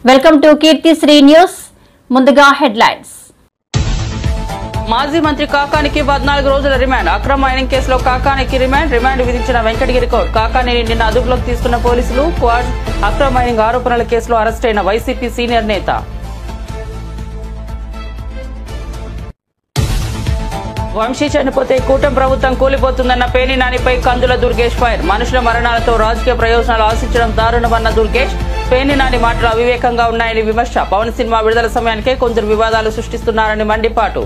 Welcome to Keerthisri news. ముందుగా headlines. మాజీ మంత్రి కాకానికి 14 రోజుల రిమాండ్. అక్రమ మైనింగ్ కేసులో కాకానికి రిమాండ్ విధించిన వెంకటగిరి కోర్టు. కాకాని నిన్న అదుపులోకి తీసుకున్న పోలీసులు. క్వాడ్ అక్రమ మైనింగ్ ఆరోపణల కేసులో అరెస్ట్ అయిన వైసీపీ సీనియర్ నేత. వంశీ చనిపోతే కూటమి ప్రభుత్వం కూలిపోతుందన్న పేర్ని నానిపై కందుల దుర్గేష్ ఫైర్. మనుషుల మరణాలతో రాజకీయ ప్రయోజనాలు ఆశించడం దారుణమన్న దుర్గేష్. పేర్ని నాని మాటలు అవివేకంగా ఉన్నాయని విమర్శ. పవన్ సినిమా విడుదల సమయానికే కొందరు వివాదాలు సృష్టిస్తున్నారని మండిపాటు.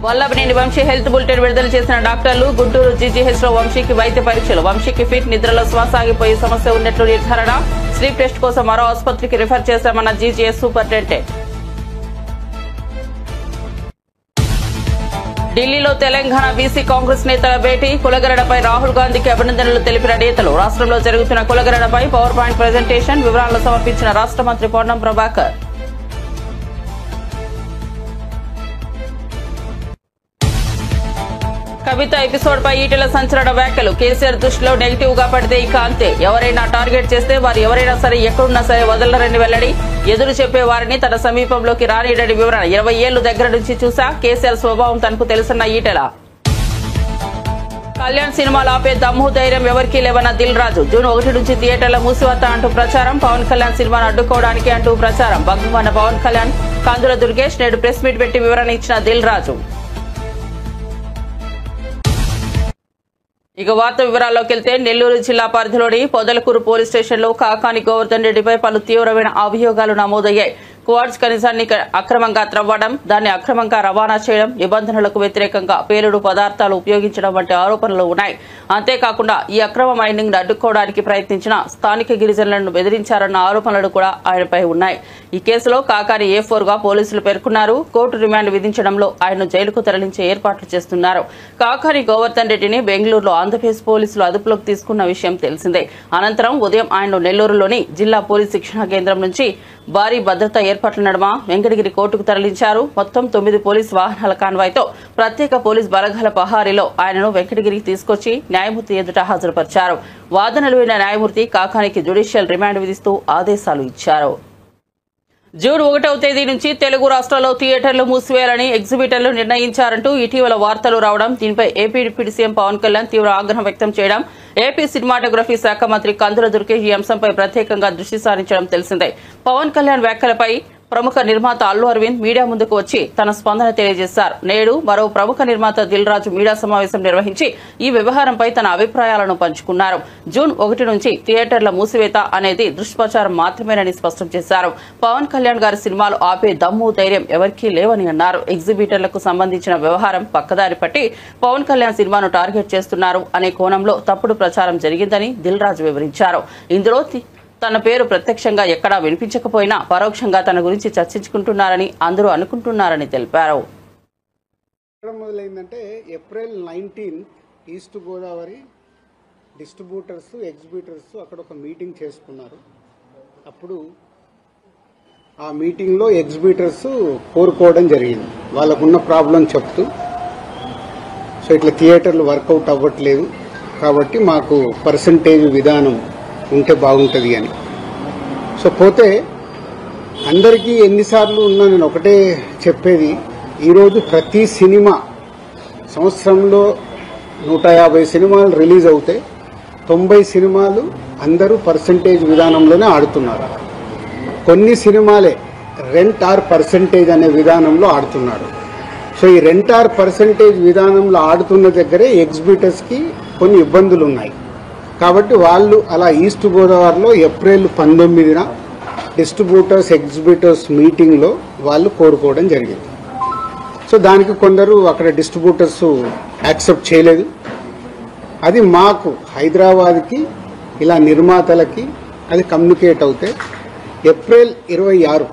వల్లభనేని వంశీ హెల్త్ బులెటిన్ విడుదల చేసిన డాక్టర్లు. గుంటూరు జీజీహెచ్ లో వంశీకి వైద్య పరీక్షలు. వంశీకి ఫిట్, నిద్రలో శ్వాస ఆగిపోయే సమస్య ఉన్నట్లు నిర్ధారణ. స్లీప్ టెస్ట్ కోసం మరో ఆసుపత్రికి రిఫర్ చేశామన్న జీజీహెచ్ సూపరింటెండెంట్. ఢిల్లీలో తెలంగాణ బీసీ కాంగ్రెస్ నేతల భేటీ. కులగరడపై రాహుల్ గాంధీకి అభినందనలు తెలిపిన నేతలు. రాష్ట్రంలో జరుగుతున్న కులగరడపై పవర్ పాయింట్ ప్రెజెంటేషన్. వివరాలను సమర్పించిన రాష్ట్ర మంత్రి పొన్నం ప్రభాకర్. కవిత ఎపిసోడ్ పై ఈటెల సంచలన వ్యాఖ్యలు. కేసీఆర్ దృష్టిలో నెగిటివ్ గా పడితే ఇక అంతే. ఎవరైనా టార్గెట్ చేస్తే వారు ఎవరైనా సరే ఎక్కడున్నా సరే వదలరని వెల్లడి. ఎదురు చెప్పే వారిని తన సమీపంలోకి రానియడని వివరణ. 20 ఏళ్లు దగ్గర నుంచి చూసా. కేసీఆర్ స్వభావం తనకు తెలుసన్న ఈటెల. కళ్యాణ్ సినిమాలు ఆపే దమ్ము ధైర్యం ఎవరికీ లేవన్న దిల్ రాజు. జూన్ 1 నుంచి థియేటర్ల మూసివత అంటూ ప్రచారం. పవన్ కళ్యాణ్ సినిమాను అడ్డుకోవడానికి అంటూ ప్రచారం. భగ్గుమన్న పవన్ కళ్యాణ్. కందుల దుర్గేష్ నేడు ప్రెస్ మీట్ పెట్టి వివరణ ఇచ్చిన దిల్ రాజు. ఇక వార్త వివరాల్లోకి వెళ్తే, నెల్లూరు జిల్లా పరిధిలోని పొదలకూరు పోలీస్ స్టేషన్లో కాకాని గోవర్ధన్ రెడ్డిపై పలు తీవ్రమైన అభియోగాలు నమోదయ్యాయి. క్వాడ్స్ ఖనిజాన్ని అక్రమంగా త్రవ్వడం, దాన్ని అక్రమంగా రవాణా చేయడం, నిబంధనలకు వ్యతిరేకంగా పేలుడు పదార్థాలు ఉపయోగించడం వంటి ఆరోపణలు ఉన్నాయి. అంతేకాకుండా ఈ అక్రమ మైనింగ్ ను అడ్డుకోవడానికి ప్రయత్నించిన స్థానిక గిరిజనులను బెదిరించారన్న ఆరోపణలు కూడా ఆయనపై ఉన్నాయి. ఈ కేసులో కాకాని A4 గా పోలీసులు పేర్కొన్నారు. కోర్టు రిమాండ్ విధించడంలో ఆయన్ను జైలుకు తరలించే ఏర్పాట్లు చేస్తున్నారు. కాకాని గోవర్ధన్ రెడ్డిని బెంగళూరులో ఆంధ్రప్రదేశ్ పోలీసులు అదుపులోకి తీసుకున్న విషయం తెలిసిందే. అనంతరం ఉదయం ఆయన్ను నెల్లూరులోని జిల్లా పోలీస్ శిక్షణా కేంద్రం నుంచి భారీ భద్రతా ఏర్పాట్ల నడుమ వెంకటగిరి కోర్టుకు తరలించారు. మొత్తం 9 పోలీసు వాహనాల కాన్వాయ్తో ప్రత్యేక పోలీస్ బలగాల పహారీలో ఆయనను వెంకటగిరికి తీసుకొచ్చి న్యాయమూర్తి ఎదుట హాజరుపరిచారు. వాదనలు విన్న న్యాయమూర్తి కాకానికి జ్యుడిషియల్ రిమాండ్ విధిస్తూ ఆదేశాలు ఇచ్చారు. జూన్ 1వ తేదీ నుంచి తెలుగు రాష్ట్రాల్లో థియేటర్లు మూసివేయాలని ఎగ్జిబిటర్లు నిర్ణయించారంటూ ఇటీవల వార్తలు రావడం, దీనిపై AP deputy CM Pawan Kalyan తీవ్ర ఆగ్రహం వ్యక్తం చేయడం, ఏపీ సినిమాటోగ్రఫీ శాఖ మంత్రి కందుల దుర్గేష్ ఈ అంశంపై ప్రత్యేకంగా దృష్టి సారించడం తెలిసిందే. పవన్ కళ్యాణ్ వ్యాఖ్యలపై ప్రముఖ నిర్మాత అల్లు అరవింద్ మీడియా ముందుకు వచ్చి తన స్పందన తెలియజేశారు. నేడు మరో ప్రముఖ నిర్మాత దిల్ రాజు మీడియా సమావేశం నిర్వహించి ఈ వ్యవహారంపై తన అభిప్రాయాలను పంచుకున్నారు. జూన్ 1 నుంచి థియేటర్ల మూసివేత అనేది దుష్ప్రచారం మాత్రమేనని స్పష్టం చేశారు. పవన్ కళ్యాణ్ గారి సినిమాలు ఆపే దమ్ము ధైర్యం ఎవరికీ లేవని అన్నారు. ఎగ్జిబిటర్లకు సంబంధించిన వ్యవహారం పక్కదారి పట్టి పవన్ కళ్యాణ్ సినిమాను టార్గెట్ చేస్తున్నారు అనే కోణంలో తప్పుడు ప్రచారం జరిగిందని దిల్ రాజు వివరించారు. ఇందులో తన పేరు ప్రత్యక్షంగా ఎక్కడా వినిపించకపోయినా పరోక్షంగా తన గురించి చర్చించుకుంటున్నారని అందరూ అనుకుంటున్నారని తెలిపారు. మొదలైందంటే April 19 East Godavari distributors exhibitors అక్కడ ఒక మీటింగ్ చేసుకున్నారు. అప్పుడు ఆ మీటింగ్లో ఎగ్జిబిటర్స్ కోరుకోవడం జరిగింది. వాళ్ళకున్న ప్రాబ్లం చెప్తూ, సో ఇట్లా థియేటర్లు వర్కౌట్ అవ్వట్లేదు కాబట్టి మాకు పర్సంటేజ్ విధానం ఉంటే బాగుంటుంది అని. సో పోతే అందరికీ ఎన్నిసార్లు ఉన్నా నేను ఒకటే చెప్పేది, ఈరోజు ప్రతి సినిమా సంవత్సరంలో 150 సినిమాలు రిలీజ్ అవుతాయి. 90 సినిమాలు అందరూ పర్సంటేజ్ విధానంలోనే ఆడుతున్నారు. కొన్ని సినిమాలే రెంట్ ఆర్ పర్సంటేజ్ అనే విధానంలో ఆడుతున్నారు. సో ఈ రెంట్ ఆర్ పర్సంటేజ్ విధానంలో ఆడుతున్న దగ్గరే ఎగ్జిబిటర్స్కి కొన్ని ఇబ్బందులు ఉన్నాయి. కాబట్టి వాళ్ళు అలా ఈస్ట్ గోదావరిలో ఏప్రిల్ 19న డిస్ట్రిబ్యూటర్స్ ఎగ్జిబిటర్స్ మీటింగ్లో వాళ్ళు కోరుకోవడం జరిగింది. సో దానికి కొందరు అక్కడ డిస్ట్రిబ్యూటర్స్ యాక్సెప్ట్ చేయలేదు. అది మాకు హైదరాబాద్కి ఇలా నిర్మాతలకి అది కమ్యూనికేట్ అవుతే ఏప్రిల్ 26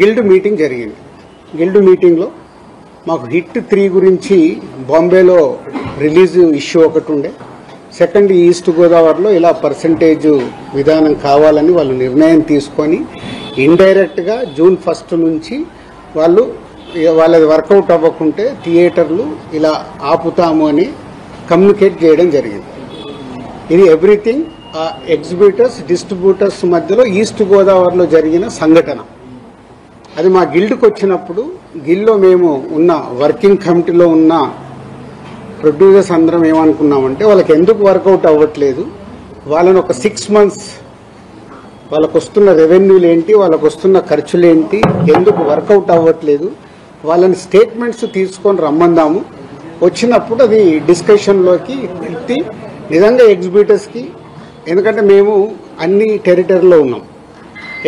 గిల్డ్ మీటింగ్ జరిగింది. గిల్డ్ మీటింగ్లో మాకు హిట్ 3 గురించి బాంబేలో రిలీజ్ ఇష్యూ ఒకటి ఉండే. సెకండ్, ఈస్ట్ గోదావరిలో ఇలా పర్సంటేజ్ విధానం కావాలని వాళ్ళు నిర్ణయం తీసుకొని ఇండైరెక్ట్గా జూన్ 1 నుంచి వాళ్ళది వర్కౌట్ అవ్వకుంటే థియేటర్లు ఇలా ఆపుతాము అని కమ్యూనికేట్ చేయడం జరిగింది. ఇది ఎవ్రీథింగ్ ఎగ్జిబిటర్స్ డిస్ట్రిబ్యూటర్స్ మధ్యలో ఈస్ట్ గోదావరిలో జరిగిన సంఘటన. అది మా గిల్డ్కి వచ్చినప్పుడు గిల్లో మేము ఉన్న వర్కింగ్ కమిటీలో ఉన్న ప్రొడ్యూసర్స్ అందరం ఏమనుకున్నామంటే వాళ్ళకి ఎందుకు వర్కౌట్ అవ్వట్లేదు, వాళ్ళని ఒక 6 months వాళ్ళకు వస్తున్న రెవెన్యూలు ఏంటి, వాళ్ళకు వస్తున్న ఖర్చులు ఏంటి, ఎందుకు వర్కౌట్ అవ్వట్లేదు, వాళ్ళని స్టేట్మెంట్స్ తీసుకొని రమ్మందాము. వచ్చినప్పుడు అది డిస్కషన్లోకి పెట్టి నిజంగా ఎగ్జిబిటర్స్కి, ఎందుకంటే మేము అన్ని టెరిటరీలో ఉన్నాం,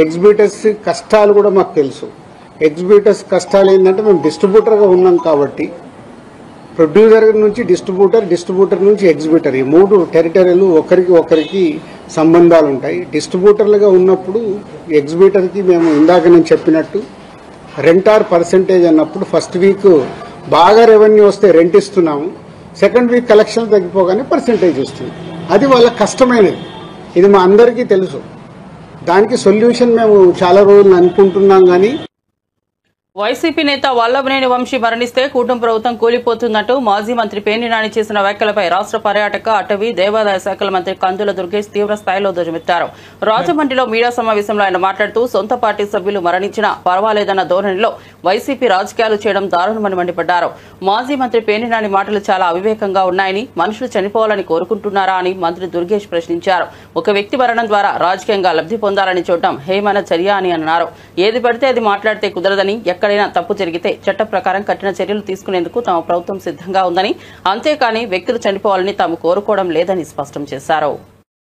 ఎగ్జిబిటర్స్ కష్టాలు కూడా మాకు తెలుసు. ఎగ్జిబిటర్స్ కష్టాలు ఏంటంటే మేము డిస్ట్రిబ్యూటర్గా ఉన్నాం కాబట్టి ప్రొడ్యూసర్ నుంచి డిస్ట్రిబ్యూటర్ నుంచి ఎగ్జిబిటర్, ఈ 3 టెరిటరీలు ఒకరికి సంబంధాలు ఉంటాయి. డిస్ట్రిబ్యూటర్లుగా ఉన్నప్పుడు ఎగ్జిబిటర్కి మేము ఇందాక నేను చెప్పినట్టు రెంట్ ఆర్ పర్సెంటేజ్ అన్నప్పుడు ఫస్ట్ వీక్ బాగా రెవెన్యూ వస్తే రెంట్ ఇస్తున్నాము, సెకండ్ వీక్ కలెక్షన్ తగ్గిపోగానే పర్సెంటేజ్ వస్తుంది. అది వాళ్ళ కష్టమైనది, ఇది మా అందరికీ తెలుసు. దానికి సొల్యూషన్ మేము చాలా రోజులు అనుకుంటున్నాం. కానీ వైసీపీ నేత వల్లభనేని వంశీ మరణిస్తే కూటమి ప్రభుత్వం కూలిపోతున్నట్టు మాజీ మంత్రి పేర్ని నాని చేసిన వ్యాఖ్యలపై రాష్ట్ర పర్యాటక, అటవీ, దేవాదాయ శాఖల మంత్రి కందుల దుర్గేష్ తీవ్ర స్థాయిలో ధ్వజమెత్తారు. రాజమండ్రిలో మీడియా సమావేశంలో ఆయన మాట్లాడుతూ సొంత పార్టీ సభ్యులు మరణించినా పర్వాలేదన్న ధోరణిలో వైసీపీ రాజకీయాలు చేయడం దారుణమని మండిపడ్డారు. మాజీ మంత్రి పేర్ని నాని మాటలు చాలా అవివేకంగా ఉన్నాయని, మనుషులు చనిపోవాలని కోరుకుంటున్నారా అని మంత్రి దుర్గేష్ ప్రశ్నించారు. ఒక వ్యక్తి మరణం ద్వారా రాజకీయంగా లబ్ధి పొందాలని చూడటం హేయమైన చర్య అని అన్నారు. ఏది పడితే అది మాట్లాడితే కుదరదని, ఎక్కడైనా తప్పు జరిగితే చట్ట ప్రకారం కఠిన చర్యలు తీసుకునేందుకు తమ ప్రభుత్వం సిద్ధంగా ఉందని, అంతేకాని వ్యక్తులు చనిపోవాలని తాము కోరుకోవడం లేదని స్పష్టం చేశారు.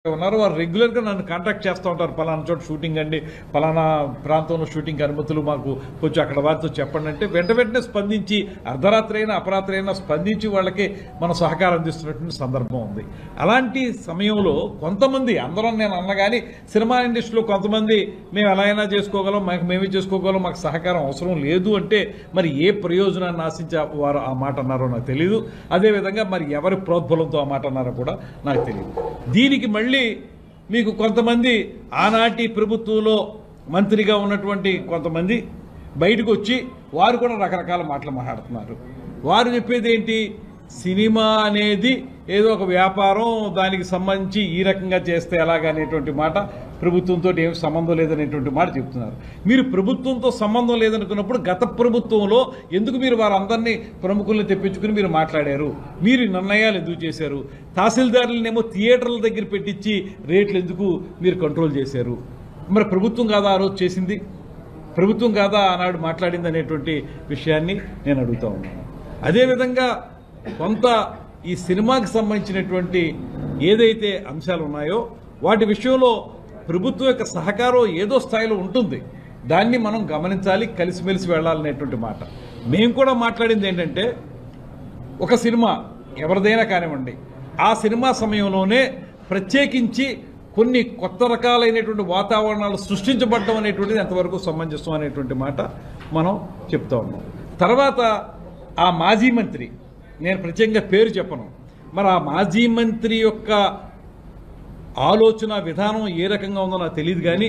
ఉన్నారు వారు రెగ్యులర్గా నన్ను కాంటాక్ట్ చేస్తూ ఉంటారు. పలానా చోట షూటింగ్ అండి, పలానా ప్రాంతంలో షూటింగ్ అనుమతులు మాకు కొంచెం అక్కడ వారితో చెప్పండి అంటే వెంటనే స్పందించి అర్ధరాత్రి అయినా అపరాత్రి అయినా స్పందించి వాళ్ళకి మనం సహకారం అందిస్తున్నటువంటి సందర్భం ఉంది. అలాంటి సమయంలో కొంతమంది, అందరం నేను అన్నగాని సినిమా ఇండస్ట్రీలో కొంతమంది మేము ఎలా అయినా చేసుకోగలం, మేమే చేసుకోగలం, మాకు సహకారం అవసరం లేదు అంటే మరి ఏ ప్రయోజనాన్ని ఆశించి వారు ఆ మాట అన్నారో నాకు తెలియదు. అదేవిధంగా మరి ఎవరి ప్రోద్బలంతో ఆ మాట అన్నారో కూడా నాకు తెలియదు. దీనికి మళ్ళీ మీకు కొంతమంది ఆనాటి ప్రభుత్వంలో మంత్రిగా ఉన్నటువంటి కొంతమంది బయటకు వచ్చి వారు కూడా రకరకాల మాటలు మాట్లాడుతున్నారు. వారు చెప్పేది ఏంటి, సినిమా అనేది ఏదో ఒక వ్యాపారం, దానికి సంబంధించి ఈ రకంగా చేస్తే ఎలాగనేటువంటి మాట, ప్రభుత్వంతో ఏం సంబంధం లేదనేటువంటి మాట చెప్తున్నారు. మీరు ప్రభుత్వంతో సంబంధం లేదనుకున్నప్పుడు గత ప్రభుత్వంలో ఎందుకు మీరు వారందరినీ ప్రముఖుల్ని తెప్పించుకుని మీరు మాట్లాడారు, మీరు నిర్ణయాలు ఎందుకు చేశారు, తహసీల్దారులనేమో థియేటర్ల దగ్గర పెట్టించి రేట్లు ఎందుకు మీరు కంట్రోల్ చేశారు? మరి ప్రభుత్వం కాదా ఆ రోజు చేసింది, ప్రభుత్వం కాదా ఆనాడు మాట్లాడింది అనేటువంటి విషయాన్ని నేను అడుగుతా ఉన్నాను. అదేవిధంగా కొంత ఈ సినిమాకి సంబంధించినటువంటి ఏదైతే అంశాలు ఉన్నాయో వాటి విషయంలో ప్రభుత్వం యొక్క సహకారం ఏదో స్థాయిలో ఉంటుంది, దాన్ని మనం గమనించాలి, కలిసిమెలిసి వెళ్లాలనేటువంటి మాట. మేము కూడా మాట్లాడింది ఏంటంటే, ఒక సినిమా ఎవరిదైనా కానివ్వండి, ఆ సినిమా సమయంలోనే ప్రత్యేకించి కొన్ని కొత్త రకాలైనటువంటి వాతావరణాలు సృష్టించబడడం అనేటువంటిది ఎంతవరకు సమంజసం అనేటువంటి మాట మనం చెప్తా ఉన్నాం. తర్వాత ఆ మాజీ మంత్రి, నేను ప్రత్యేకంగా పేరు చెప్పను, మరి ఆ మాజీ మంత్రి యొక్క ఆలోచన విధానం ఏ రకంగా ఉందో నాకు తెలియదు, కానీ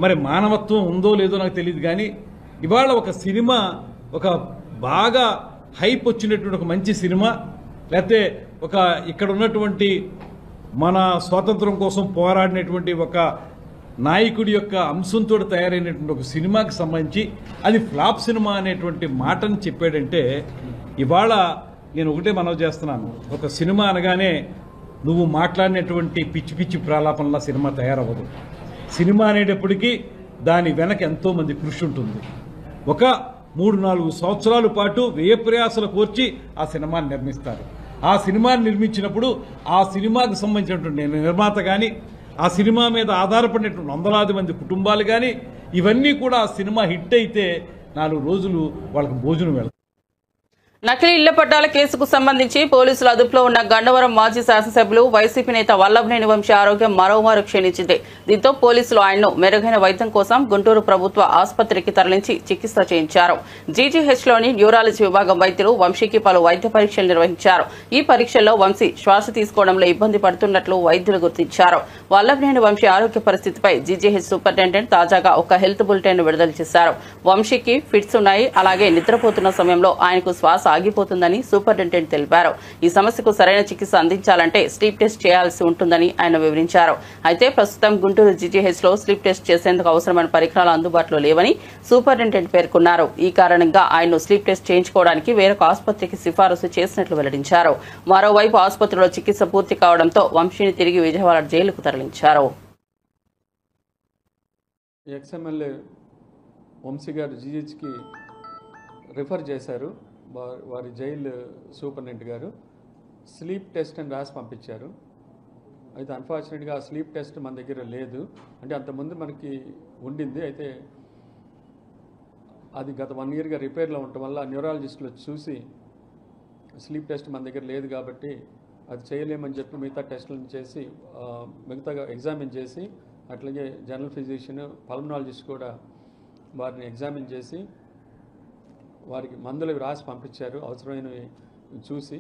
మరి మానవత్వం ఉందో లేదో నాకు తెలియదు. కానీ ఇవాళ ఒక సినిమా, ఒక బాగా హైప్ వచ్చినటువంటి ఒక మంచి సినిమా, లేకపోతే ఒక ఇక్కడ ఉన్నటువంటి మన స్వాతంత్రం కోసం పోరాడినటువంటి ఒక నాయకుడి యొక్క అంశంతో తయారైనటువంటి ఒక సినిమాకి సంబంధించి అది ఫ్లాప్ సినిమా అనేటువంటి మాటని చెప్పాడంటే, ఇవాళ నేను ఒకటే మనవి చేస్తున్నాను, ఒక సినిమా అనగానే నువ్వు మాట్లాడినటువంటి పిచ్చి పిచ్చి ప్రాలాపనలా సినిమా తయారవ్వదు. సినిమా అనేటప్పటికీ దాని వెనక ఎంతోమంది కృషి ఉంటుంది. ఒక 3-4 సంవత్సరాల పాటు వ్యయ ప్రయాసాలు కోర్చి ఆ సినిమాని నిర్మిస్తారు. ఆ సినిమాని నిర్మించినప్పుడు ఆ సినిమాకి సంబంధించినటువంటి నిర్మాత కానీ, ఆ సినిమా మీద ఆధారపడినటువంటి వందలాది మంది కుటుంబాలు కానీ, ఇవన్నీ కూడా ఆ సినిమా హిట్ అయితే 4 రోజులు వాళ్ళకి భోజనం వెళ్తారు. నకిలీ ఇళ్ల పట్టాల కేసుకు సంబంధించి పోలీసుల అదుపులో ఉన్న గన్నవరం మాజీ శాసనసభ్యులు వైసీపీ నేత వల్లభనేని వంశీ ఆరోగ్యం మరోమారు క్షీణించింది. దీంతో పోలీసులు ఆయన్ను మెరుగైన వైద్యం కోసం గుంటూరు ప్రభుత్వ ఆసుపత్రికి తరలించి చికిత్స చేయించారు. జీజీహెచ్లోని న్యూరాలజీ విభాగం వైద్యులు వంశీకి పలు వైద్య పరీక్షలు నిర్వహించారు. ఈ పరీక్షల్లో వంశీ శ్వాస తీసుకోవడంలో ఇబ్బంది పడుతున్నట్లు వైద్యులు గుర్తించారు. వల్లభనేని వంశీ ఆరోగ్య పరిస్థితిపై జీజీహెచ్ సూపరింటెండెంట్ తాజాగా ఒక హెల్త్ బులెటిన్ విడుదల చేశారు. వంశీకి ఫిట్స్ ఉన్నాయి, అలాగే నిద్రపోతున్న సమయంలో ఆయనకు శ్వాస ఆగిపోతుందని సూపరింటెండెంట్ తెలిపారు. ఈ సమస్యకు సరైన చికిత్స అందించాలంటే స్లీప్ టెస్ట్ చేయాల్సి ఉంటుందని ఆయన వివరించారు. అయితే ప్రస్తుతం గుంటూరు జీజీహెచ్లో స్లీప్ టెస్ట్ చేసేందుకు అవసరమైన పరికరాలు అందుబాటులో లేవని సూపరింటెండెంట్ పేర్కొన్నారు. ఈ కారణంగా ఆయన్ను స్లీప్ టెస్ట్ చేయించుకోవడానికి వేరొక ఆసుపత్రికి సిఫారసు చేసినట్లు వెల్లడించారు. మరోవైపు ఆసుపత్రిలో చికిత్స పూర్తి కావడంతో వంశీని తిరిగి విజయవాడ జైలుకు తరలించారు. ఎక్స్ఎమ్మెల్యే వంశీ గారు జీహెచ్కి రిఫర్ చేశారు. వారి జైలు సూపరింటెండెంట్ గారు స్లీప్ టెస్ట్ అని రాసి పంపించారు. అయితే అన్ఫార్చునేట్గా ఆ స్లీప్ టెస్ట్ మన దగ్గర లేదు. అంటే అంతకుముందు మనకి ఉండింది. అయితే అది గత 1 yearగా రిపేర్లో ఉండటం వల్ల న్యూరాలజిస్టులు చూసి స్లీప్ టెస్ట్ మన దగ్గర లేదు కాబట్టి అది చేయలేమని చెప్పి మిగతా టెస్టులను చేసి మిగతాగా ఎగ్జామిన్ చేసి అట్లాగే జనరల్ ఫిజిషియన్ పల్మనాలజిస్ట్ కూడా వారిని ఎగ్జామిన్ చేసి వారికి మందులు రాసి పంపించారు. అవసరమైనవి చూసి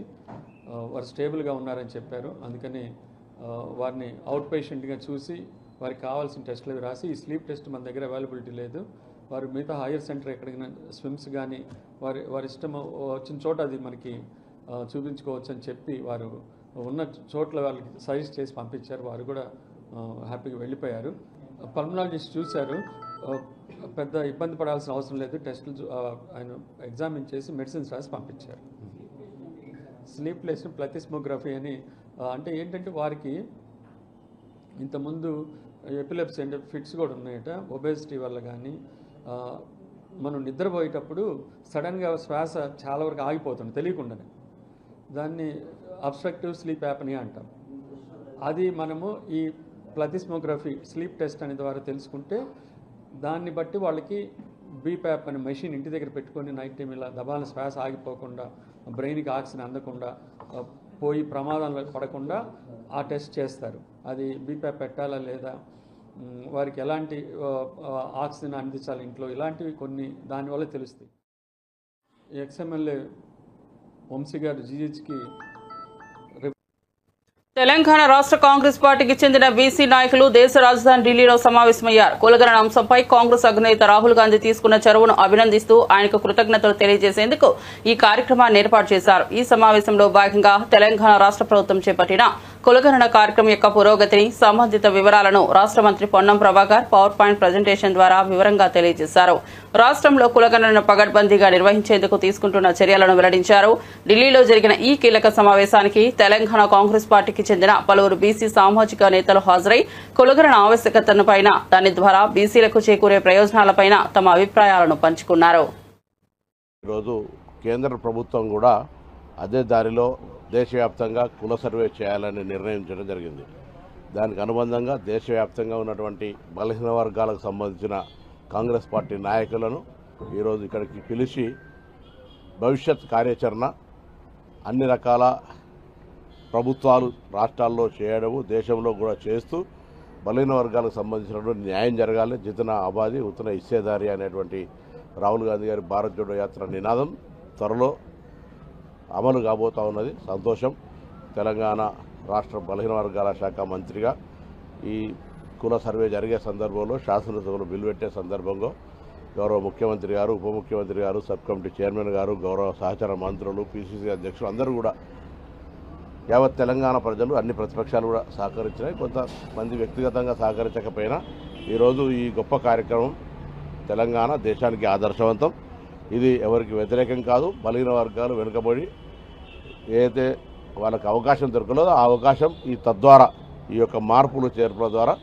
వారు స్టేబుల్గా ఉన్నారని చెప్పారు. అందుకని వారిని అవుట్ పేషెంట్గా చూసి వారికి కావాల్సిన టెస్టులు రాసి ఈ స్లీప్ టెస్ట్ మన దగ్గర అవైలబిలిటీ లేదు. వారు మిగతా హైయర్ సెంటర్ ఎక్కడికైనా స్విమ్స్ కానీ వారి ఇష్టం వచ్చిన చోట అది మనకి చూపించుకోవచ్చు అని చెప్పి వారు ఉన్న చోట్ల వాళ్ళకి సజెస్ట్ చేసి పంపించారు. వారు కూడా హ్యాపీగా వెళ్ళిపోయారు. పల్మనాలజిస్ట్ చూశారు. పెద్ద ఇబ్బంది పడాల్సిన అవసరం లేదు. టెస్టులు ఆయన ఎగ్జామిన్ చేసి మెడిసిన్స్ రాసి పంపించారు. స్లీప్ టెస్ట్ ప్లథిస్మోగ్రఫీ అని అంటే ఏంటంటే వారికి ఇంతకుముందు ఎపిలెప్సీ అంటే ఫిట్స్ కూడా ఉన్నాయట. ఒబేసిటీ వల్ల కానీ మనం నిద్రపోయేటప్పుడు సడన్గా శ్వాస చాలా వరకు ఆగిపోతుంది తెలియకుండానే. దాన్ని అబ్స్ట్రక్టివ్ స్లీప్ యాప్నియా అంటాం. అది మనము ఈ ప్లథిస్మోగ్రఫీ స్లీప్ టెస్ట్ అనే ద్వారా తెలుసుకుంటే దాన్ని బట్టి వాళ్ళకి బీప్యాప్ అనే మెషిన్ ఇంటి దగ్గర పెట్టుకొని నైట్ టైం ఇలా దబాల శ్వాస ఆగిపోకుండా బ్రెయిన్కి ఆక్సిజన్ అందకుండా పోయి ప్రమాదంలో పడకుండా ఆ టెస్ట్ చేస్తారు. అది బీప్యాప్ పెట్టాలా లేదా, వారికి ఎలాంటి ఆక్సిజన్ అందించాలి ఇంట్లో, ఇలాంటివి కొన్ని దానివల్ల తెలుస్తాయి. ఎక్స్ఎమ్మెల్యే వంశీ గారు జీహెచ్కి తెలంగాణ రాష్ట్ర కాంగ్రెస్ పార్టీకి చెందిన బీసీ నాయకులు దేశ రాజధాని ఢిల్లీలో సమావేశమయ్యారు. కులగణన అంశంపై కాంగ్రెస్ అగ్రనేత రాహుల్ గాంధీ తీసుకున్న చొరవను అభినందిస్తూ ఆయనకు కృతజ్ఞతలు తెలియజేసేందుకు ఈ కార్యక్రమాన్ని ఏర్పాటు చేశారు. ఈ సమావేశంలో భాగంగా తెలంగాణ రాష్ట్ర ప్రభుత్వం చేపట్టిన కులగణన కార్యక్రమం యొక్క పురోగతిని, సంబంధిత వివరాలను రాష్ట్ర మంత్రి Ponnam Prabhakar power point presentation ద్వారా వివరంగా తెలియజేశారు. రాష్ట్రంలో కులగణన పగడ్బందీగా నిర్వహించేందుకు తీసుకుంటున్న చర్యలను వెల్లడించారు. ఢిల్లీలో జరిగిన ఈ కీలక సమావేశానికి తెలంగాణ కాంగ్రెస్ పార్టీకి చెందిన పలువురు బీసీ సామాజిక నేతలు హాజరై కులగణన ఆవశ్యకతపై, దాని ద్వారా బీసీలకు చేకూరే ప్రయోజనాలపై తమ అభిప్రాయాలను పంచుకున్నారు. ఈరోజు కేంద్ర ప్రభుత్వం కూడా అదే దారిలో దేశవ్యాప్తంగా కుల సర్వే చేయాలని నిర్ణయించడం జరిగింది. దానికి అనుబంధంగా దేశవ్యాప్తంగా ఉన్నటువంటి బలహీన వర్గాలకు సంబంధించిన కాంగ్రెస్ పార్టీ నాయకులను ఈరోజు ఇక్కడికి పిలిచి భవిష్యత్ కార్యాచరణ అన్ని రకాల ప్రభుత్వాలు రాష్ట్రాల్లో చేయడము, దేశంలో కూడా చేస్తూ బలహీన వర్గాలకు సంబంధించినటువంటి న్యాయం జరగాలి, జితన ఆబాది ఉతన ఇచ్చేదారి అనేటువంటి రాహుల్ గాంధీ గారి భారత్ జోడో యాత్ర నినాదం త్వరలో అమలు కాబోతా ఉన్నది. సంతోషం. తెలంగాణ రాష్ట్ర బలహీన వర్గాల శాఖ మంత్రిగా ఈ కుల సర్వే జరిగే సందర్భంలో శాసనసభలో బిల్లు పెట్టే సందర్భంలో గౌరవ ముఖ్యమంత్రి గారు, ఉప ముఖ్యమంత్రి గారు, సబ్ కమిటీ చైర్మన్ గారు, గౌరవ సహచర మంత్రులు, పిసిసి అధ్యక్షులు అందరూ కూడా యావత్ తెలంగాణ ప్రజలు అన్ని ప్రతిపక్షాలు కూడా సహకరించినాయి. కొంతమంది వ్యక్తిగతంగా సహకరించకపోయినా ఈరోజు ఈ గొప్ప కార్యక్రమం తెలంగాణ దేశానికి ఆదర్శవంతం. ఇది ఎవరికి వ్యతిరేకం కాదు. బలహీన వర్గాలు వెనుకబడి ఏదైతే వాళ్ళకి అవకాశం దొరకలేదో ఆ అవకాశం తద్వారా ఈ యొక్క మార్పులు చేర్పుల ద్వారా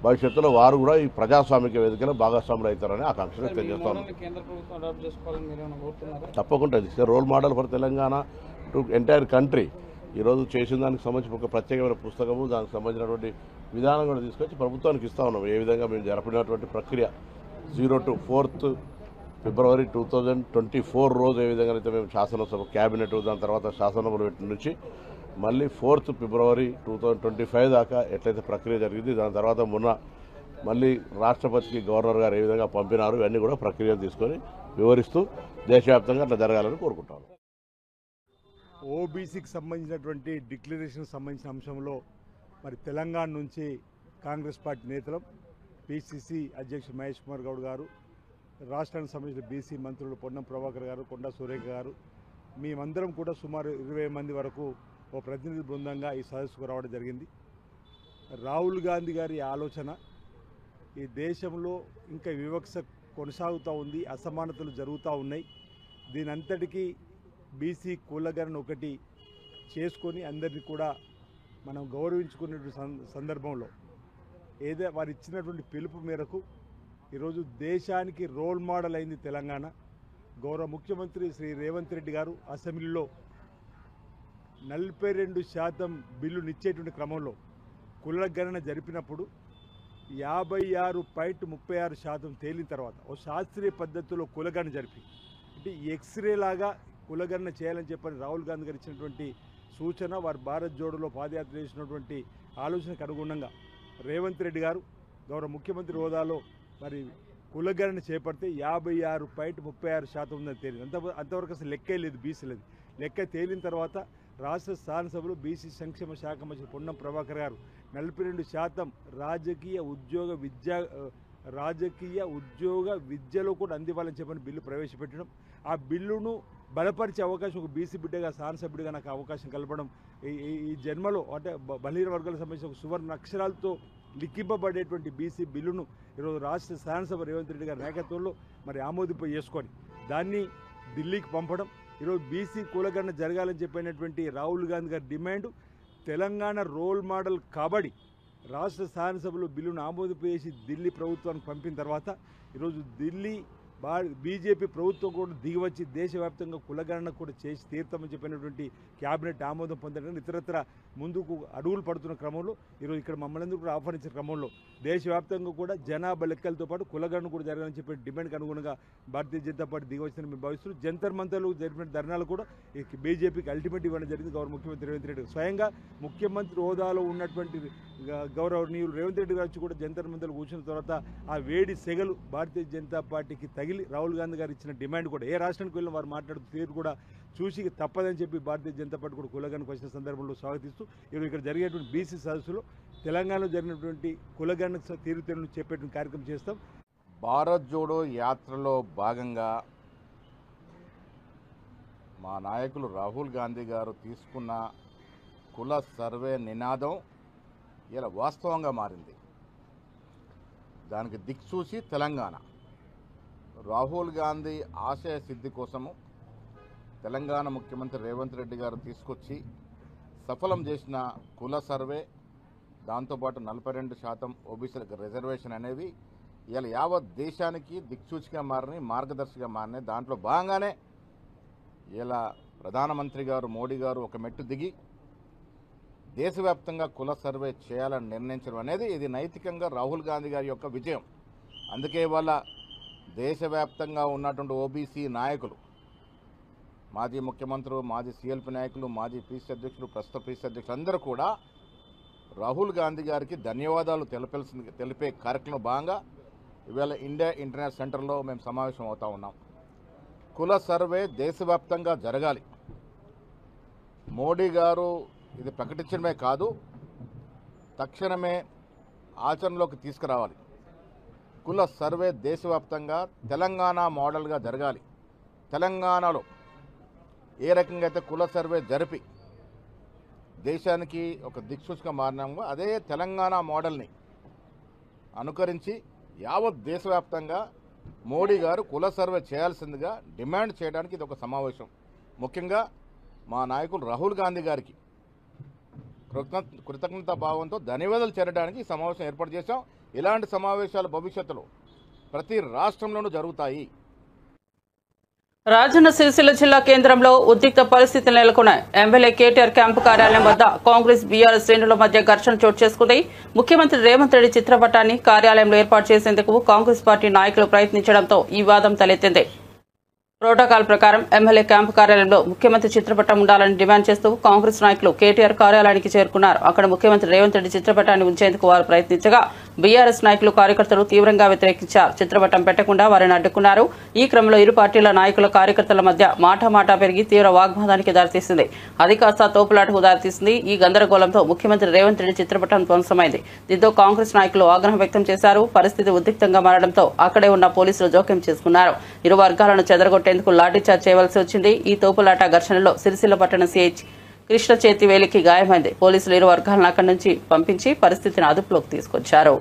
భవిష్యత్తులో వారు కూడా ఈ ప్రజాస్వామిక వేదికలో భాగస్వాములు అవుతారని ఆకాంక్షలు తెలియజేస్తాను. తప్పకుండా ఇది role model for Telangana to entire country. ఈరోజు చేసిన దానికి సంబంధించి ఒక ప్రత్యేకమైన పుస్తకము, దానికి సంబంధించినటువంటి విధానం కూడా తీసుకొచ్చి ప్రభుత్వానికి ఇస్తా ఉన్నాం. ఏ విధంగా మేము జరిపినటువంటి ప్రక్రియ 0 to 4th February 2024 రోజు ఏ విధంగా అయితే మేము శాసనసభ క్యాబినెట్, దాని తర్వాత శాసనసభలు పెట్టిన నుంచి మళ్ళీ 4th February 2025 దాకా ఎట్లయితే ప్రక్రియ జరిగింది, దాని తర్వాత మొన్న మళ్ళీ రాష్ట్రపతికి గవర్నర్ గారు ఏ విధంగా పంపినారు, ఇవన్నీ కూడా ప్రక్రియ తీసుకొని వివరిస్తూ దేశవ్యాప్తంగా అట్లా జరగాలని కోరుకుంటాను. ఓబీసీకి సంబంధించినటువంటి డిక్లరేషన్ సంబంధించిన అంశంలో మరి తెలంగాణ నుంచి కాంగ్రెస్ పార్టీ నేతలు, పిసిసి అధ్యక్షుడు మహేష్ కుమార్ గౌడ్ గారు, రాష్ట్రానికి సంబంధించిన బీసీ మంత్రులు పొన్నం ప్రభాకర్ గారు, కొండా సురేఖ గారు, మేమందరం కూడా సుమారు 20 మంది వరకు ఓ ప్రతినిధి బృందంగా ఈ సదస్సుకు రావడం జరిగింది. రాహుల్ గాంధీ గారి ఆలోచన ఈ దేశంలో ఇంకా వివక్ష కొనసాగుతూ ఉంది, అసమానతలు జరుగుతూ ఉన్నాయి. దీనంతటికీ బీసీ కులగణన ఒకటి చేసుకొని అందరినీ కూడా మనం గౌరవించుకునే సందర్భంలో వారు ఇచ్చినటువంటి పిలుపు మేరకు ఈరోజు దేశానికి రోల్ మోడల్ అయింది తెలంగాణ. గౌరవ ముఖ్యమంత్రి శ్రీ రేవంత్ రెడ్డి గారు అసెంబ్లీలో 42% బిల్లునిచ్చేటువంటి క్రమంలో కులగణన జరిపినప్పుడు 56.36% తేలిన తర్వాత ఓ శాస్త్రీయ పద్ధతిలో కులగణన జరిపి అంటే ఎక్స్రే లాగా కులగణన చేయాలని చెప్పని రాహుల్ గాంధీ గారు ఇచ్చినటువంటి సూచన, వారు భారత్ జోడోలో పాదయాత్ర చేసినటువంటి ఆలోచనకు అనుగుణంగా రేవంత్ రెడ్డి గారు గౌరవ ముఖ్యమంత్రి హోదాలో మరి కులగణన చేపడితే 56.36% ఉందని తేలింది. అంతవరకు అసలు లెక్కే లేదు, బీసీ లేదు. లెక్క తేలిన తర్వాత రాష్ట్ర శాసనసభలో బీసీ సంక్షేమ శాఖ మంత్రి పొన్నం ప్రభాకర్ గారు 42% రాజకీయ ఉద్యోగ విద్యలో కూడా అందివ్వాలని చెప్పని బిల్లు ప్రవేశపెట్టడం, ఆ బిల్లును బలపరిచే అవకాశం ఒక బీసీ బిడ్డగా శాసనసభ్యుడిగా నాకు అవకాశం కలపడం ఈ జన్మలో అంటే బలహీన వర్గాలకు సంబంధించిన ఒక సువర్ణ అక్షరాలతో లిఖింపబడేటువంటి బీసీ బిల్లును ఈరోజు రాష్ట్ర శాసనసభ రేవంత్ రెడ్డి గారి నాయకత్వంలో మరి ఆమోదింప చేసుకొని దాన్ని ఢిల్లీకి పంపడం. ఈరోజు బీసీ కులగణన జరగాలని చెప్పినటువంటి రాహుల్ గాంధీ గారి డిమాండ్ తెలంగాణ రోల్ మోడల్ కాబట్టి రాష్ట్ర శాసనసభలో బిల్లును ఆమోదింప చేసి ఢిల్లీ ప్రభుత్వానికి పంపిన తర్వాత ఈరోజు ఢిల్లీ బీజేపీ ప్రభుత్వం కూడా దిగివచ్చి దేశవ్యాప్తంగా కులగణన కూడా చేసి తీర్థమని చెప్పినటువంటి క్యాబినెట్ ఆమోదం పొందడానికి ఇతరత్ర ముందుకు అడుగులు పడుతున్న క్రమంలో ఈరోజు ఇక్కడ మమ్మల్ని కూడా ఆహ్వానించిన క్రమంలో దేశవ్యాప్తంగా కూడా జనాభా లెక్కలతో పాటు కులగణన కూడా జరగాలని చెప్పిన డిమాండ్కి అనుగుణంగా భారతీయ జనతా పార్టీ దిగివచ్చిన మేము భావిస్తున్నాం. జంతర్ మంతర్లు జరిపిన ధర్నాలు కూడా బీజేపీకి అల్టిమేట్ ఇవ్వడం జరిగింది. గౌరవ ముఖ్యమంత్రి రేవంత్ రెడ్డి స్వయంగా ముఖ్యమంత్రి హోదాలో ఉన్నటువంటి గౌరవనీయులు రేవంత్ రెడ్డి గారు కూడా జంతర్ మంతర్లు కూర్చున్న తర్వాత ఆ వేడి సెగలు భారతీయ జనతా పార్టీకి తగిలి రాహుల్ గాంధీ గారు ఇచ్చిన డిమాండ్ కూడా ఏ రాష్ట్రానికి వెళ్ళిన వారు మాట్లాడుతూ తీరు కూడా చూసి తప్పదని చెప్పి భారతీయ జనతా పార్టీ కూడా కులగణనకు వచ్చిన సందర్భంలో స్వాగతిస్తూ ఈరోజు ఇక్కడ జరిగేటువంటి బీసీ సదస్సులో తెలంగాణలో జరిగినటువంటి కులగణన తీరుతెన్నులు చెప్పేటువంటి కార్యక్రమం చేస్తాం. భారత్ జోడో యాత్రలో భాగంగా మా నాయకులు రాహుల్ గాంధీ గారు తీసుకున్న కుల సర్వే నినాదం ఇలా వాస్తవంగా మారింది. దానికి దిక్సూచి తెలంగాణ. రాహుల్ గాంధీ ఆశయ సిద్ధి కోసము తెలంగాణ ముఖ్యమంత్రి రేవంత్ రెడ్డి గారు తీసుకొచ్చి సఫలం చేసిన కుల సర్వే, దాంతోపాటు 42% ఓబీసీలకు రిజర్వేషన్ అనేవి ఇలా యావత్ దేశానికి దిక్సూచిగా మారినాయి, మార్గదర్శిగా మారినాయి. దాంట్లో భాగంగానే ఇలా ప్రధానమంత్రి గారు మోడీ గారు ఒక మెట్టు దిగి దేశవ్యాప్తంగా కుల సర్వే చేయాలని నిర్ణయించడం అనేది ఇది నైతికంగా రాహుల్ గాంధీ గారి యొక్క విజయం. అందుకే ఇవాళ దేశవ్యాప్తంగా ఉన్నటువంటి ఓబీసీ నాయకులు, మాజీ ముఖ్యమంత్రులు, మాజీ సీఎల్పీ నాయకులు, మాజీ పీసీ అధ్యక్షులు, ప్రస్తుత పీసీ అధ్యక్షులు అందరూ కూడా రాహుల్ గాంధీ గారికి ధన్యవాదాలు తెలిపే కార్యక్రమంలో భాగంగా ఇవాళ ఇండియా ఇంటర్నేషనల్ సెంటర్లో మేము సమావేశం అవుతా ఉన్నాం. కుల సర్వే దేశవ్యాప్తంగా జరగాలి. మోడీ గారు ఇది ప్రకటించడమే కాదు, తక్షణమే ఆచరణలోకి తీసుకురావాలి. కుల సర్వే దేశవ్యాప్తంగా తెలంగాణ మోడల్గా జరగాలి. తెలంగాణలో ఏ రకంగా అయితే కుల సర్వే జరిపి దేశానికి ఒక దిక్సూచిగా మారినామో అదే తెలంగాణ మోడల్ని అనుకరించి యావత్ దేశవ్యాప్తంగా మోడీ గారు కుల సర్వే చేయాల్సిందిగా డిమాండ్ చేయడానికి ఇది ఒక సమావేశం. ముఖ్యంగా మా నాయకులు రాహుల్ గాంధీ గారికి కృతజ్ఞతా భావంతో ధన్యవాదాలు చేరడానికి ఈ సమావేశం ఏర్పాటు చేశాం. ఇలాంటి సమావేశాలు భవిష్యత్తులో ప్రతి రాష్ట్రంలోనూ జరుగుతాయి. రాజన్న సిరిసిల్ల జిల్లా కేంద్రంలో ఉద్రిక్త పరిస్థితులు నెలకొన్నాయి. ఎమ్మెల్యే కేటీఆర్ క్యాంపు కార్యాలయం వద్ద కాంగ్రెస్ బీఆర్ఎస్ శ్రేణుల మధ్య ఘర్షణ చోటు చేసుకుంది. ముఖ్యమంత్రి రేవంత్ రెడ్డి చిత్రపటాన్ని కార్యాలయంలో ఏర్పాటు చేసేందుకు కాంగ్రెస్ పార్టీ నాయకులు ప్రయత్నించడంతో ఈ వాదం తలెత్తింది. ప్రోటోకాల్ ప్రకారం ఎమ్మెల్యే క్యాంపు కార్యాలయంలో ముఖ్యమంత్రి చిత్రపటం ఉండాలని డిమాండ్ చేస్తూ కాంగ్రెస్ నాయకులు కేటీఆర్ కార్యాలయానికి చేరుకున్నారు. అక్కడ ముఖ్యమంత్రి రేవంత్ రెడ్డి చిత్రపటాన్ని ఉంచేందుకు వారు ప్రయత్నించగా బీఆర్ఎస్ నాయకులు కార్యకర్తలు తీవ్రంగా వ్యతిరేకించారు. చిత్రపటం పెట్టకుండా వారిని అడ్డుకున్నారు. ఈ క్రమంలో ఇరు పార్టీల నాయకుల కార్యకర్తల మధ్య మాటా పెరిగి తీవ్ర వాగ్వాదానికి దారితీసింది. అది కాస్త తోపులాటకు దారితీసింది. ఈ గందరగోళంతో ముఖ్యమంత్రి రేవంత్ రెడ్డి చిత్రపటం ధ్వంసమైంది. దీంతో కాంగ్రెస్ నాయకులు ఆగ్రహం వ్యక్తం చేశారు. పరిస్థితి ఉద్రిక్తంగా మారడంతో అక్కడే ఉన్న పోలీసులు జోక్యం చేసుకున్నారు. ఇరు వర్గాలను చెదరగొట్టేందుకు లాఠీచార్జ్ చేయవలసి వచ్చింది. ఈ తోపులాట ఘర్షణలో సిరిసిల్ల పట్టణ సీఐ కృష్ణ చేతి వేలికి గాయమైంది. పోలీసులు ఇరు వర్గాలను అక్కడి నుంచి పంపించి పరిస్థితిని అదుపులోకి తీసుకొచ్చారు.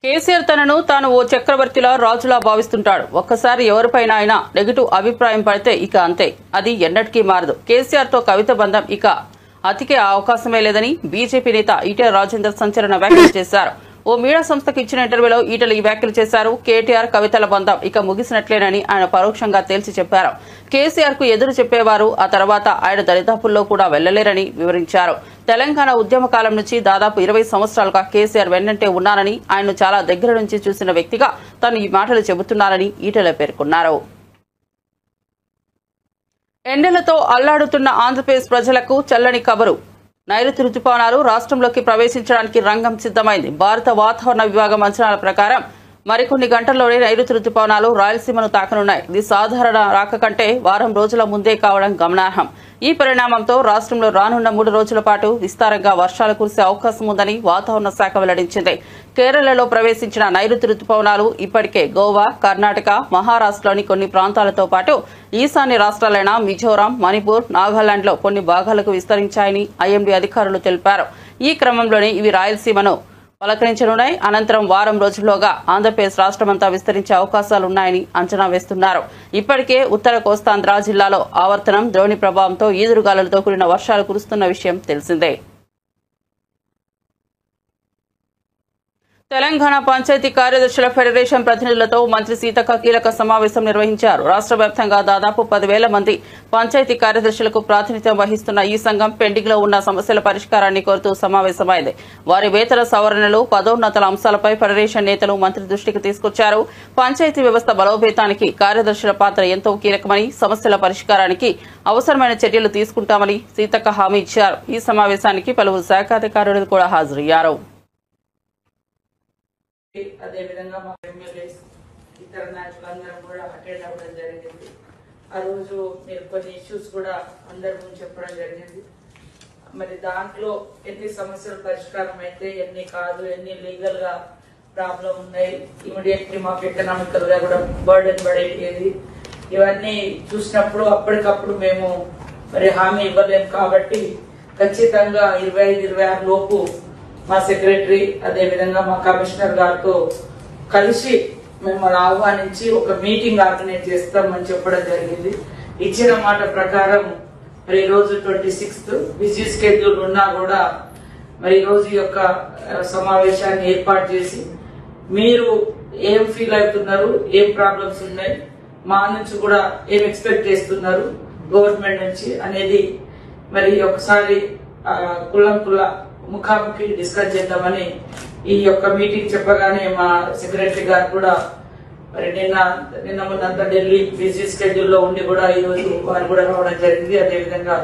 కేసీఆర్ తనను తాను ఓ చక్రవర్తిలా రాజులా భావిస్తుంటాడు. ఒక్కసారి ఎవరిపైన అయినా నెగిటివ్ అభిప్రాయం పడితే ఇక అంతే, అది ఎన్నటికీ మారదు. కేసీఆర్ తో కవిత బంధం ఇక అతికే అవకాశమే లేదని బీజేపీ నేత ఈటెల రాజేందర్ సంచలన వ్యాఖ్యలు చేశారు. ఓ మీడియా సంస్థకు ఇచ్చిన ఇంటర్వ్యూలో ఈటెల ఈ వ్యాఖ్యలు చేశారు. కేటీఆర్ కవితల బంధం ఇక ముగిసినట్లేనని ఆయన పరోక్షంగా తేల్చి చెప్పారు. కేసీఆర్ కు ఎదురు చెప్పేవారు ఆ తర్వాత ఆయన దరిదాపుల్లో కూడా వెళ్లలేరని వివరించారు. తెలంగాణ ఉద్యమ కాలం నుంచి దాదాపు 20 సంవత్సరాలుగా కేసీఆర్ వెన్నంటే ఉన్నానని, ఆయన్ను చాలా దగ్గర నుంచి చూసిన వ్యక్తిగా తాను ఈ మాటలు చెబుతున్నానని ఈటెల పేర్కొన్నారు. ఎండలతో అల్లాడుతున్న ఆంధ్రప్రదేశ్ ప్రజలకు చల్లని కబరు. నైరుతి రుతుపవనాలు రాష్ట్రంలోకి ప్రవేశించడానికి రంగం సిద్దమైంది. భారత వాతావరణ విభాగం అంచనాల ప్రకారం మరికొన్ని గంటల్లోనే నైరుతి రుతుపవనాలు రాయలసీమను తాకనున్నాయి. ఇది సాధారణ రాక కంటే వారం రోజుల ముందే కావడం గమనార్హం. ఈ పరిణామంతో రాష్ట్రంలో రానున్న 3 రోజుల పాటు విస్తారంగా వర్షాలు కురిసే అవకాశం ఉందని వాతావరణ శాఖ వెల్లడించింది. కేరళలో ప్రవేశించిన నైరుతి రుతుపవనాలు ఇప్పటికే గోవా, కర్ణాటక, మహారాష్ట్రలోని కొన్ని ప్రాంతాలతో పాటు ఈశాన్య రాష్ట్రాలైన మిజోరాం, మణిపూర్, నాగాలాండ్లో కొన్ని భాగాలకు విస్తరించాయని ఐఎండీ అధికారులు తెలిపారు. ఈ క్రమంలోనే ఇవి రాయలసీమను పలకరించనున్నాయి. అనంతరం వారం రోజుల్లోగా ఆంధ్రప్రదేశ్ రాష్ట్రమంతా విస్తరించే అవకాశాలున్నాయని అంచనా వేస్తున్నారు. ఇప్పటికే ఉత్తర కోస్తాంధ్ర జిల్లాలో ఆవర్తనం, ద్రోణి ప్రభావంతో ఈదురుగాలులతో కూడిన వర్షాలు కురుస్తున్న విషయం తెలిసిందే. తెలంగాణ పంచాయతీ కార్యదర్శుల ఫెడరేషన్ ప్రతినిధులతో మంత్రి సీతక్క కీలక సమావేశం నిర్వహించారు. రాష్ట్ర వ్యాప్తంగా దాదాపు 10,000 మంది పంచాయతీ కార్యదర్శులకు ప్రాతినిధ్యం వహిస్తున్న ఈ సంఘం పెండింగ్ లో ఉన్న సమస్యల పరిష్కారాన్ని కోరుతూ సమావేశమైంది. వారి వేతన సవరణలు, పదోన్నతుల అంశాలపై ఫెడరేషన్ నేతలు మంత్రి దృష్టికి తీసుకొచ్చారు. పంచాయతీ వ్యవస్థ బలోపేతానికి కార్యదర్శుల పాత్ర ఎంతో కీలకమని, సమస్యల పరిష్కారానికి అవసరమైన చర్యలు తీసుకుంటామని సీతక్క హామీ ఇచ్చారు. ఈ సమావేశానికి పలువురు శాఖాధికారులు కూడా హాజరయ్యారు. అదేవిధంగా మా ఎమ్మెల్యేస్, ఇతర నాయకులందరం కూడా అటెండ్ అవ్వడం జరిగింది. ఆ రోజు మీరు కొన్ని ఇష్యూస్ కూడా అందరి ముందు చెప్పడం జరిగింది. మరి దాంట్లో ఎన్ని సమస్యలు పరిష్కారం అయితే, ఎన్ని కాదు, ఎన్ని లీగల్ గా ప్రాబ్లం ఉన్నాయి, ఇమీడియట్లీ మాకు ఎకనామికల్ గా కూడా బర్డెన్ పడేది, ఇవన్నీ చూసినప్పుడు అప్పటికప్పుడు మేము మరి హామీ ఇవ్వలేము. కాబట్టి ఖచ్చితంగా 25-26 లోపు మా సెక్రటరీ అదేవిధంగా మా కమిషనర్ గారితో కలిసి మిమ్మల్ని ఆహ్వానించి ఒక మీటింగ్ ఆర్గనైజ్ చేస్తామని చెప్పడం జరిగింది. ఇచ్చిన మాట ప్రకారం మరి ఈ రోజు 26th బిజీ స్కెడ్యూల్ ఉన్నా కూడా మరి ఈ రోజు యొక్క సమావేశాన్ని ఏర్పాటు చేసి మీరు ఏం ఫీల్ అవుతున్నారు, ఏం ప్రాబ్లమ్స్ ఉన్నాయి, మా నుంచి కూడా ఏం ఎక్స్పెక్ట్ చేస్తున్నారు గవర్నమెంట్ నుంచి అనేది మరి ఒకసారి కుల ముఖాముఖి డిస్కస్ చేద్దామని ఈ యొక్క మీటింగ్ చెప్పగానే మా సెక్రటరీ గారు కూడా మరి నిన్న మొన్నంతా ఢిల్లీ బిజీ స్కెడ్యూల్లో ఉండి కూడా ఈ రోజు వారు కూడా రావడం జరిగింది. అదేవిధంగా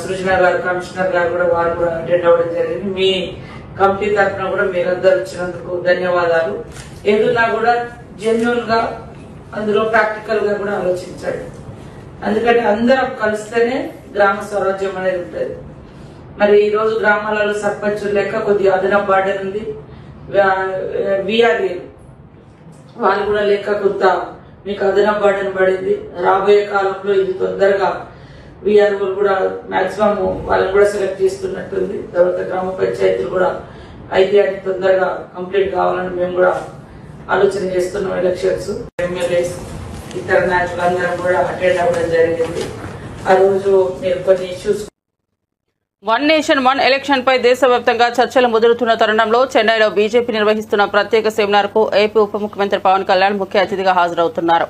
సృజన గారు, కమిషనర్ గారు కూడా వారు కూడా అటెండ్ అవ్వడం జరిగింది. మీ కమిటీ తరఫున కూడా మీరందరూ వచ్చినందుకు ధన్యవాదాలు. ఏదున్నా కూడా జెన్యున్ గా అందులో ప్రాక్టికల్ గా కూడా ఆలోచించండి. ఎందుకంటే అందరం కలిస్తేనే గ్రామ స్వరాజ్యం అనేది ఉంటుంది. మరి ఈ రోజు గ్రామాలలో సర్పంచులు లెక్క కొద్దిగా అదనపు బార్డర్ ఉంది. విఆర్ఏ వాళ్ళు కూడా లెక్క కొంత మీకు అదనపు బార్డర్ పడింది. రాబోయే కాలంలో ఇది తొందరగా విఆర్ఓలు కూడా మాక్సిమం వాళ్ళని కూడా సెలెక్ట్ చేస్తున్నట్టుంది. తర్వాత గ్రామ పంచాయతీలు కూడా అయితే అది తొందరగా కంప్లీట్ కావాలని మేము కూడా ఆలోచన చేస్తున్నాం. ఎలక్షన్స్, ఎమ్మెల్యేస్, ఇతర నాయకులందరం కూడా అటెండ్ అవ్వడం జరిగింది. ఆ రోజు మీరు కొన్ని issues one nation one election పై దేశవ్యాప్తంగా చర్చలు ముదురుతున్న తరుణంలో చెన్నైలో బీజేపీ నిర్వహిస్తున్న ప్రత్యేక సెమినార్ కు ఏపీ ఉప ముఖ్యమంత్రి పవన్ కళ్యాణ్ ముఖ్య అతిథిగా హాజరవుతున్నారు.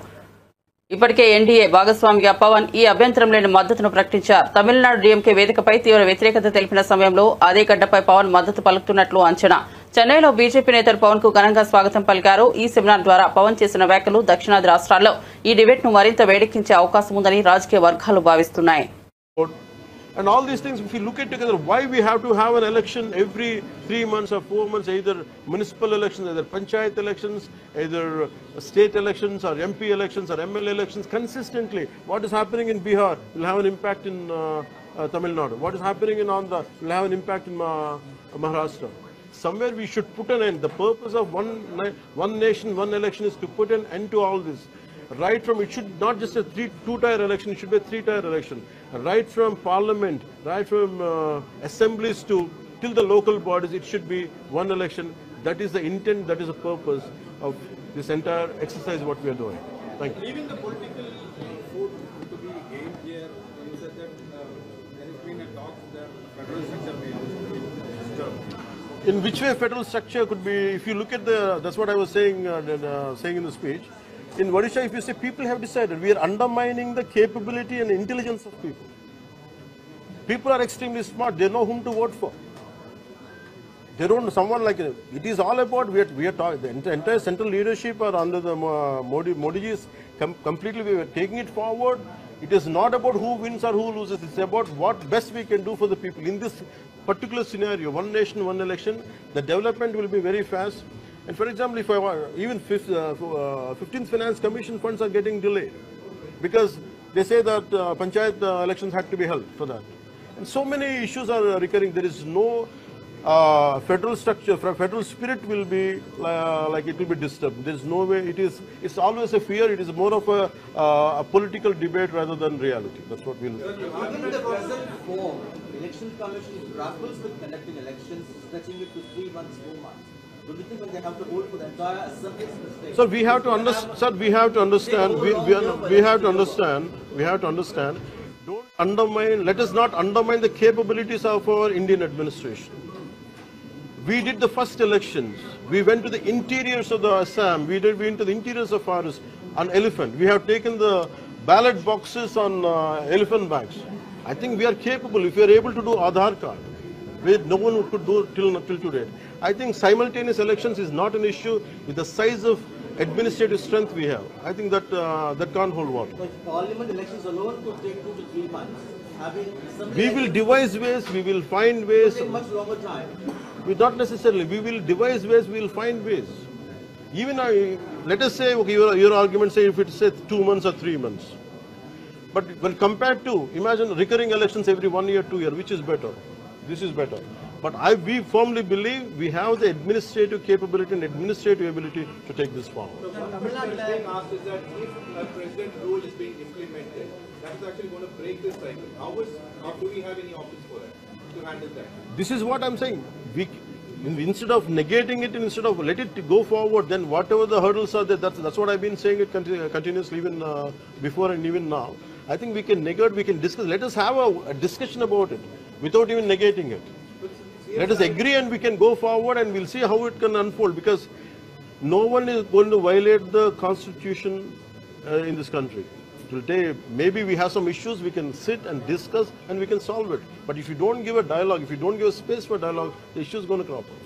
ఇప్పటికే ఎన్డీఏ భాగస్వామిగా పవన్ ఈ అభ్యంతరం లేని మద్దతును ప్రకటించారు. తమిళనాడు డీఎంకే వేదికపై తీవ్ర వ్యతిరేకత తెలిపిన సమయంలో అదే గడ్డపై పవన్ మద్దతు పలుకుతున్నట్లు అంచనా. చెన్నైలో బీజేపీ నేతలు పవన్ కు ఘనంగా స్వాగతం పలికారు. ఈ సెమినార్ ద్వారా పవన్ చేసిన వ్యాఖ్యలు దక్షిణాది రాష్ట్రాల్లో ఈ డిబేట్ ను మరింత వేడెక్కించే అవకాశం ఉందని రాజకీయ వర్గాలు భావిస్తున్నాయి. And all these things, if you look at together, why we have to have an election every 3 months or 4 months, either municipal elections, either panchayat elections, either state elections or MP elections or MLA elections consistently. What is happening in Bihar will have an impact in Tamil Nadu. What is happening in Andhra will have an impact in Maharashtra. Somewhere we should put an end. The purpose of one nation, one election is to put an end to all this. Right from, it should not just a two-tier election, it should be a three-tier election. Right from parliament, right from assemblies till the local bodies, it should be one election. That is the intent, that is the purpose of this entire exercise what we are doing. Thank you. Leaving the political food to be gained here, you said that there has been a talk that federal structure may be disturbed. In which way federal structure could be, if you look at that's what I was saying in the speech. In Odisha, if you say people have decided, we are undermining the capability and intelligence of people. People are extremely smart. They know whom to vote for. They don't, someone like, it is all about, we are talking, the entire central leadership are under the Modi ji is completely, we are taking it forward. It is not about who wins or who loses. It's about what best we can do for the people. In this particular scenario, one nation, one election, the development will be very fast. And for example, if I want, even 15th Finance Commission funds are getting delayed because they say that panchayat elections had to be held for that. And so many issues are recurring. There is no federal structure, federal spirit will be like it will be disturbed. There is no way. It's always a fear. It is more of a political debate rather than reality. That's what we'll. Given the present form, Election Commission struggles with conducting elections, stretching it to 3 months, 4 months. Do you think when they have to hold for the entire assembly's mistake? So we have to understand. Sir, we have to understand. We have to understand. We have to understand. Don't undermine. Let us not undermine the capabilities of our Indian administration. We did the first elections. We went to the interiors of the Assam. We went to the interiors of forest on elephant. We have taken the ballot boxes on elephant bags. I think we are capable. If we are able to do Aadhaar card, no one could do till today. I think simultaneous elections is not an issue with the size of administrative strength we have. I think that can't hold water. But parliament elections alone could take 2 to 3 months. We will devise ways. We will find ways. It will take much longer time. Not necessarily. We will devise ways. We will find ways. Even let us say, okay, your argument say if it's say 2 months or 3 months. But when compared to, imagine recurring elections every 1 year, 2 years, which is better? This is better. But we firmly believe we have the administrative capability and administrative ability to take this forward. So what Tamil Nadu is being asked is that if a president rule is being implemented, that is actually going to break this cycle. How do we have any options for that, to handle that? This is what I'm saying. Instead of negating it, instead of let it go forward, then whatever the hurdles are there, that's what I've been saying it continuously even before and even now. I think we can negate, we can discuss. Let us have a discussion about it without even negating it. Let us agree and we can go forward and we'll see how it can unfold, because no one is going to violate the constitution in this country. Maybe we have some issues, we can sit and discuss and we can solve it. But if you don't give a dialogue, if you don't give a space for dialogue, the issue is going to crop up.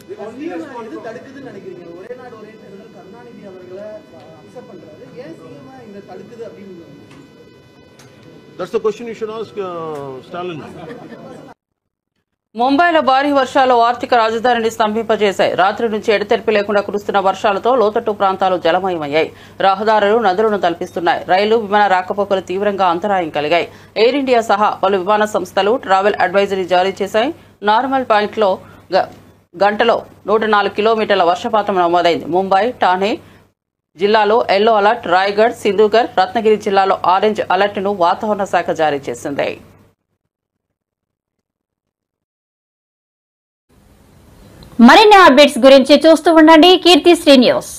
That's the question you should ask Stalin. ముంబైలో భారీ వర్షాలు ఆర్థిక రాజధానిని స్తంభింపజేశాయి. రాత్రి నుంచి ఎడతెరిపి లేకుండా కురుస్తున్న వర్షాలతో లోతట్టు ప్రాంతాలు జలమయమయ్యాయి. రహదారులు నదులను తలపిస్తున్నాయి. రైలు విమాన రాకపోకలు తీవ్రంగా అంతరాయం కలిగాయి. ఎయిర్ ఇండియా సహా పలు విమాన సంస్థలు ట్రావెల్ అడ్వైజరీ జారీ చేశాయి. నార్మల్ పాయింట్లో గంటలో 104 కిలోమీటర్ల వర్షపాతం నమోదైంది. ముంబై, ఠానే జిల్లాలో ఎల్లో అలర్ట్, రాయ్గఢ్, సింధుగర్, రత్నగిరి జిల్లాలో ఆరెంజ్ అలర్ట్ ను వాతావరణ శాఖ జారీ చేసింది. మరిన్ని అప్డేట్స్ గురించి చూస్తూ ఉండండి కీర్తి శ్రీ న్యూస్.